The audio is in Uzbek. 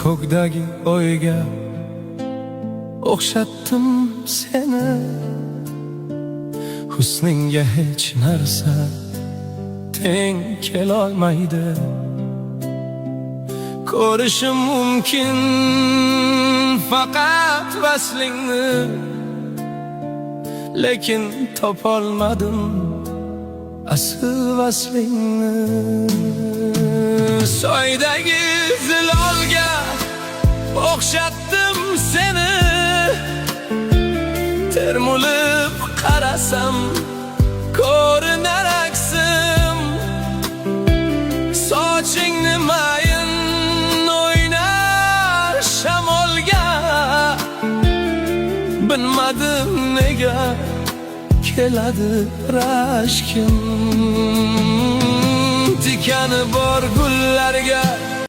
ko'kdagi o'yga o'xshatdim seni. Husningga hech narsa teng kelolmaydi. Ko'rishim mumkin faqat vaslingni, lekin topolmadim asl vaslingni. Soydagi zilolga o'xshatdim seni. Termulib qarasam ko'rinar aksim. Sochingni mayin o'ynar shamolga. Bilmadim nega keladi rashkim. Tikani bor gullarga